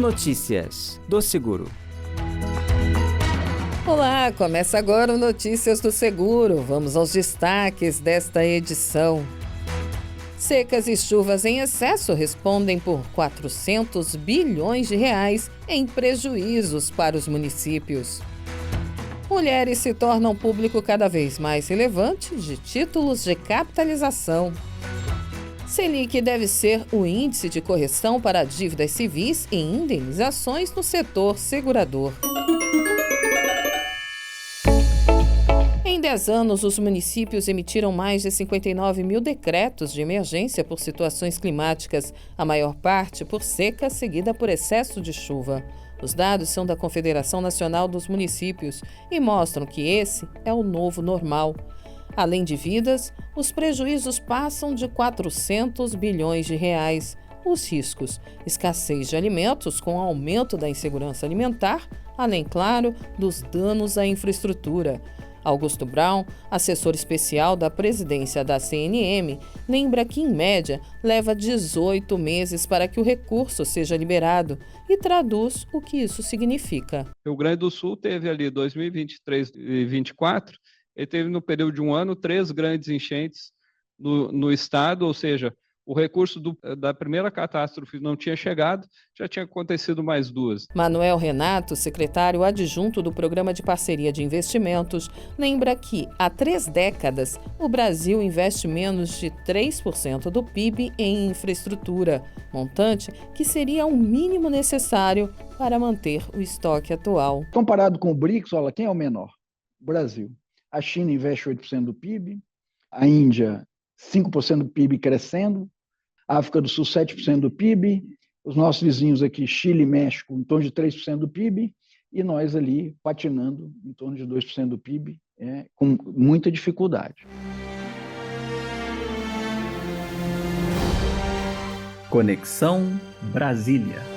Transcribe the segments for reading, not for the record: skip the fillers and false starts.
Notícias do Seguro. Olá, começa agora o Notícias do Seguro. Vamos aos destaques desta edição. Secas e chuvas em excesso respondem por 400 bilhões de reais em prejuízos para os municípios. Mulheres se tornam público cada vez mais relevante de títulos de capitalização. Selic deve ser o índice de correção para dívidas civis e indenizações no setor segurador. Em 10 anos, os municípios emitiram mais de 59 mil decretos de emergência por situações climáticas, a maior parte por seca seguida por excesso de chuva. Os dados são da Confederação Nacional dos Municípios e mostram que esse é o novo normal. Além de vidas, os prejuízos passam de 400 bilhões de reais. Os riscos: escassez de alimentos com aumento da insegurança alimentar, além, claro, dos danos à infraestrutura. Augusto Brown, assessor especial da presidência da CNM, lembra que, em média, leva 18 meses para que o recurso seja liberado e traduz o que isso significa. O Rio Grande do Sul teve ali 2023 e 2024, ele teve no período de um ano 3 grandes enchentes no estado, ou seja, o recurso da primeira catástrofe não tinha chegado, já tinha acontecido mais 2. Manuel Renato, secretário adjunto do Programa de Parceria de Investimentos, lembra que, há 3 décadas, o Brasil investe menos de 3% do PIB em infraestrutura, montante que seria o mínimo necessário para manter o estoque atual. Comparado com o BRICS, olha, quem é o menor? O Brasil. A China investe 8% do PIB, a Índia 5% do PIB crescendo, a África do Sul 7% do PIB, os nossos vizinhos aqui, Chile e México, em torno de 3% do PIB, e nós ali patinando em torno de 2% do PIB, com muita dificuldade. Conexão Brasília.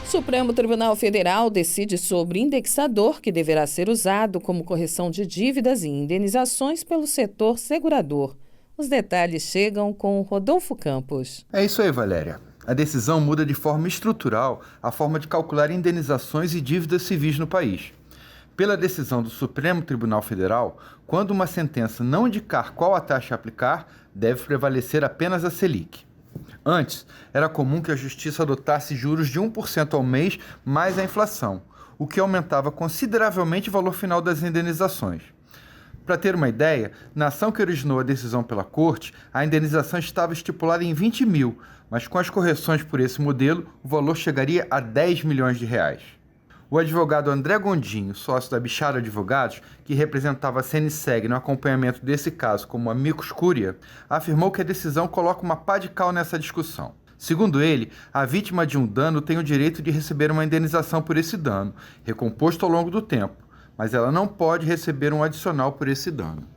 Supremo Tribunal Federal decide sobre indexador que deverá ser usado como correção de dívidas e indenizações pelo setor segurador. Os detalhes chegam com Rodolfo Campos. É isso aí, Valéria. A decisão muda de forma estrutural a forma de calcular indenizações e dívidas civis no país. Pela decisão do Supremo Tribunal Federal, quando uma sentença não indicar qual a taxa a aplicar, deve prevalecer apenas a Selic. Antes, era comum que a Justiça adotasse juros de 1% ao mês mais a inflação, o que aumentava consideravelmente o valor final das indenizações. Para ter uma ideia, na ação que originou a decisão pela Corte, a indenização estava estipulada em 20 mil, mas com as correções por esse modelo, o valor chegaria a 10 milhões de reais. O advogado André Gondinho, sócio da Bichara Advogados, que representava a CNSEG no acompanhamento desse caso como amicus curiae, afirmou que a decisão coloca uma pá de cal nessa discussão. Segundo ele, a vítima de um dano tem o direito de receber uma indenização por esse dano, recomposto ao longo do tempo, mas ela não pode receber um adicional por esse dano.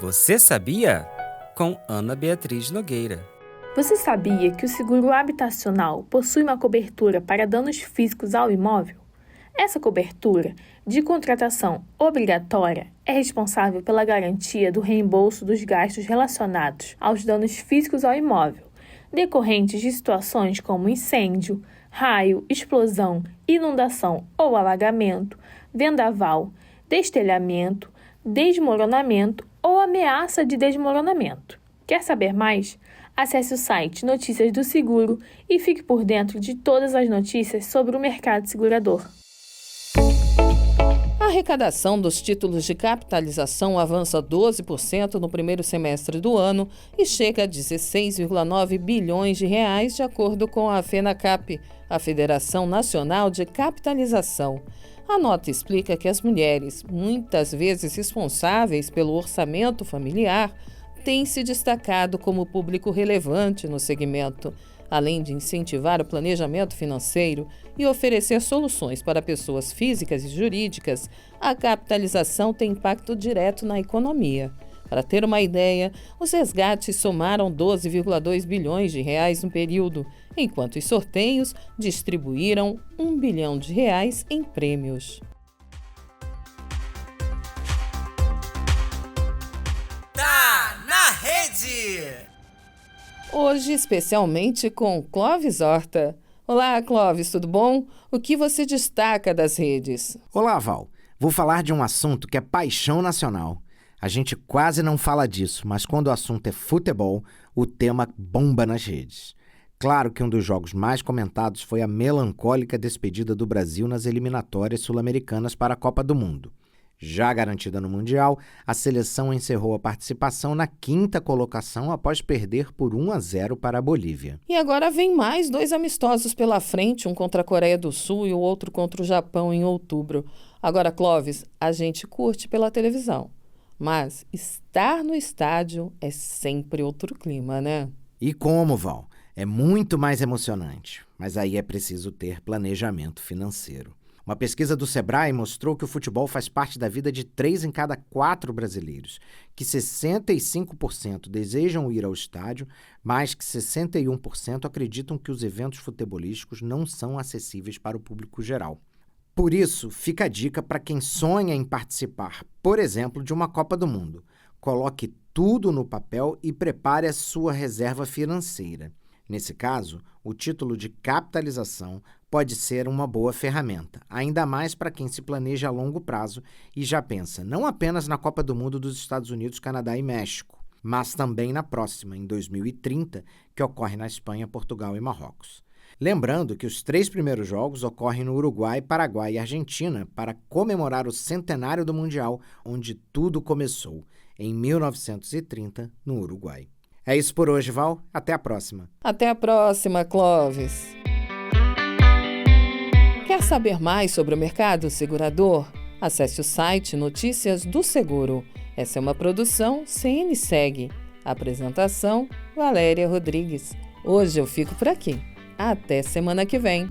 Você sabia? Com Ana Beatriz Nogueira. Você sabia que o seguro habitacional possui uma cobertura para danos físicos ao imóvel? Essa cobertura, de contratação obrigatória, é responsável pela garantia do reembolso dos gastos relacionados aos danos físicos ao imóvel, decorrentes de situações como incêndio, raio, explosão, inundação ou alagamento, vendaval, destelhamento, desmoronamento ou ameaça de desmoronamento. Quer saber mais? Acesse o site Notícias do Seguro e fique por dentro de todas as notícias sobre o mercado segurador. A arrecadação dos títulos de capitalização avança 12% no primeiro semestre do ano e chega a 16,9 bilhões de reais, de acordo com a FENACAP, a Federação Nacional de Capitalização. A nota explica que as mulheres, muitas vezes responsáveis pelo orçamento familiar, têm se destacado como público relevante no segmento. Além de incentivar o planejamento financeiro e oferecer soluções para pessoas físicas e jurídicas, a capitalização tem impacto direto na economia. Para ter uma ideia, os resgates somaram 12,2 bilhões de reais no período, enquanto os sorteios distribuíram 1 bilhão de reais em prêmios. Tá na rede! Hoje, especialmente com Clóvis Horta. Olá, Clóvis, tudo bom? O que você destaca das redes? Olá, Val. Vou falar de um assunto que é paixão nacional. A gente quase não fala disso, mas quando o assunto é futebol, o tema bomba nas redes. Claro que um dos jogos mais comentados foi a melancólica despedida do Brasil nas eliminatórias sul-americanas para a Copa do Mundo. Já garantida no Mundial, a seleção encerrou a participação na 5ª colocação após perder por 1-0 para a Bolívia. E agora vem mais 2 amistosos pela frente, um contra a Coreia do Sul e o outro contra o Japão em outubro. Agora, Clóvis, a gente curte pela televisão, mas estar no estádio é sempre outro clima, né? E como, Val? É muito mais emocionante, mas aí é preciso ter planejamento financeiro. Uma pesquisa do Sebrae mostrou que o futebol faz parte da vida de 3 em cada 4 brasileiros, que 65% desejam ir ao estádio, mas que 61% acreditam que os eventos futebolísticos não são acessíveis para o público geral. Por isso, fica a dica para quem sonha em participar, por exemplo, de uma Copa do Mundo. Coloque tudo no papel e prepare a sua reserva financeira. Nesse caso, o título de capitalização pode ser uma boa ferramenta, ainda mais para quem se planeja a longo prazo e já pensa não apenas na Copa do Mundo dos Estados Unidos, Canadá e México, mas também na próxima, em 2030, que ocorre na Espanha, Portugal e Marrocos. Lembrando que os 3 primeiros jogos ocorrem no Uruguai, Paraguai e Argentina para comemorar o centenário do Mundial, onde tudo começou, em 1930, no Uruguai. É isso por hoje, Val. Até a próxima. Até a próxima, Clóvis. Quer saber mais sobre o mercado segurador? Acesse o site Notícias do Seguro. Essa é uma produção CNSeg. Apresentação, Valéria Rodrigues. Hoje eu fico por aqui. Até semana que vem.